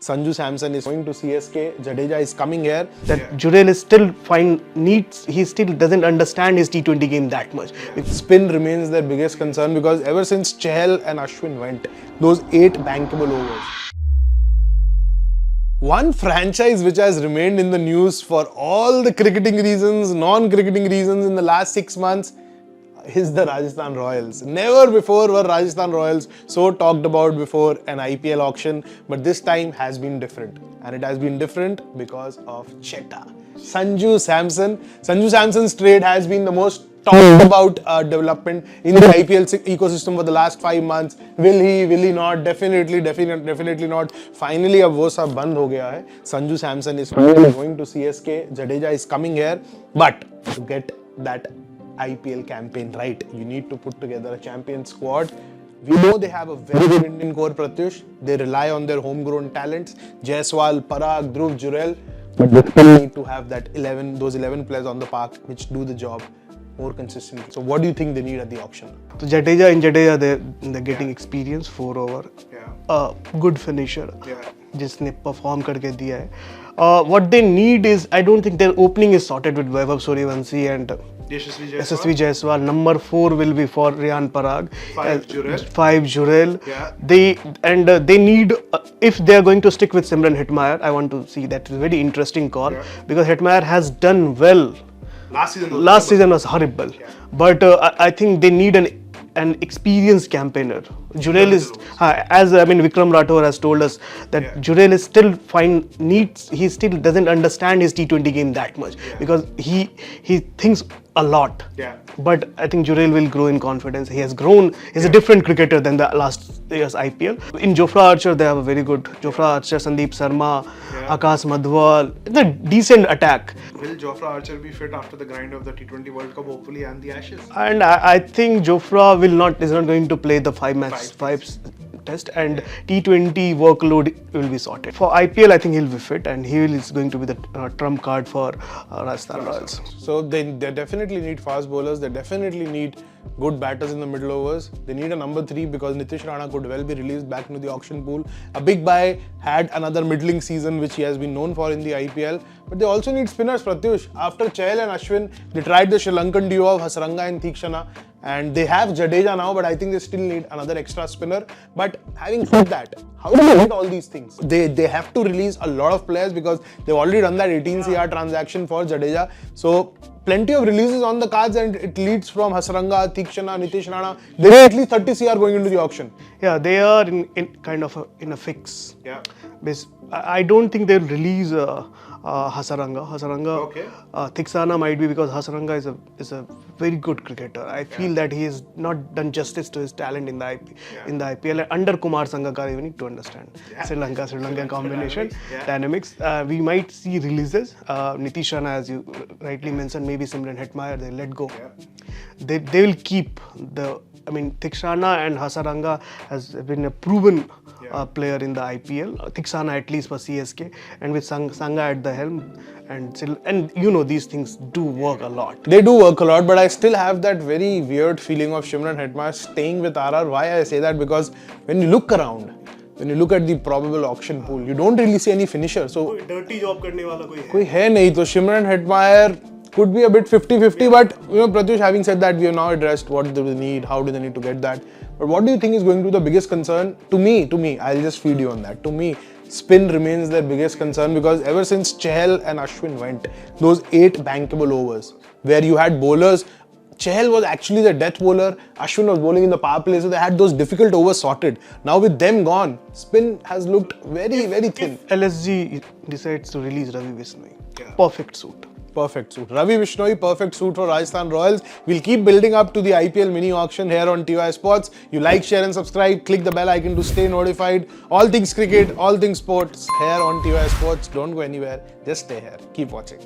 Sanju Samson is going to CSK, Jadeja is coming here. That Jurel is still he still doesn't understand his T20 game that much. Spin remains their biggest concern because ever since Chahal and Ashwin went, those 8 bankable overs. One franchise which has remained in the news for all the cricketing reasons, non-cricketing reasons in the last 6 months is the Rajasthan Royals. Never before were Rajasthan Royals so talked about before an IPL auction, but this time has been different. And it has been different because of Cheta. Sanju Samson. Sanju Samson's trade has been the most talked about development in the IPL ecosystem for the last 5 months. Will he not? Definitely not. Finally, अब वो सब बंद हो गया है. Sanju Samson is finally going to CSK. Jadeja is coming here. But to get that IPL campaign right, you need to put together a champion squad. We know they have a very good Indian core, Pratyush. They rely on their homegrown talents, Jaiswal, Parag, Dhruv, Jurel, but they still need to have those 11 players on the park which do the job more consistently. So what do you think they need at the auction? So Jadeja, they're getting experience, 4 over, good finisher, जिसने perform करके दिया है. What they need is, I don't think their opening is sorted with Vaibhav Suryavanshi and SSV Jaiswal. Number 4 will be for Riyan Parag. 5 Jurel. They need, if they are going to stick with Simran Hetmeyer, I want to see that. It's a very interesting call because Hetmeyer has done well. Last season was horrible, but I think they need an experienced campaigner. Jurel is, Vikram Rathore has told us that Jurel is still he still doesn't understand his T20 game that much because he thinks a lot. But I think Jurel will grow in confidence. He has grown. He's a different cricketer than the last year's IPL. In Jofra Archer, they have a very good Jofra Archer, Sandeep Sharma, Akash Madhwal. It's a decent attack. Will Jofra Archer be fit after the grind of the T20 World Cup, hopefully, and the Ashes? And I think Jofra is not going to play the 5 test, and T20 workload will be sorted. For IPL, I think he'll be fit, and he is going to be the trump card for Rajasthan Royals. So they definitely need fast bowlers. They definitely need good batters in the middle overs. They need a number 3 because Nitish Rana could well be released back into the auction pool. A big buy had another middling season which he has been known for in the IPL. But they also need spinners, Pratyush. After Chahal and Ashwin, they tried the Sri Lankan duo of Hasaranga and Theekshana. And they have Jadeja now, but I think they still need another extra spinner. But having said that, how do they get all these things? They have to release a lot of players because they've already done that 18 CR transaction for Jadeja. So plenty of releases on the cards, and it leads from Hasaranga, Theekshana, Nitish Rana. There are at least 30 CR going into the auction. Yeah, they are in kind of in a fix. I don't think they'll release Hasaranga. Theekshana might be because Hasaranga is a very good cricketer. I feel that he has not done justice to his talent in the IPL. Under Kumar Sangakkara, we need to understand Sri Lanka combination dynamics. We might see releases. Nitish Rana, as you rightly mentioned, maybe Simran Hetmeyer, they let go. They will keep Theekshana and Hasaranga has been a proven player in the IPL. Theekshana at least for CSK, and with Sanga at the helm, and you know these things do work a lot. They do work a lot, but I still have that very weird feeling of Simran Hetmeyer staying with RR. Why I say that? Because when you look around, when you look at the probable auction pool, you don't really see any finisher. So dirty job करने वाला कोई है नहीं. तो Simran Hetmeyer could be a bit 50-50, but Pratyush, having said that, we have now addressed what they need, how do they need to get that. But what do you think is going to be the biggest concern? To me, I'll just feed you on that. To me, spin remains their biggest concern because ever since Chahal and Ashwin went, those 8 bankable overs where you had bowlers, Chahal was actually the death bowler, Ashwin was bowling in the power play, so they had those difficult overs sorted. Now with them gone, spin has looked very thin. If LSG decides to release Ravi Bishnoi, perfect suit. Perfect suit. Ravi Bishnoi, perfect suit for Rajasthan Royals. We'll keep building up to the IPL mini auction here on TY Sports. You like, share and subscribe. Click the bell icon to stay notified. All things cricket, all things sports here on TY Sports. Don't go anywhere. Just stay here. Keep watching.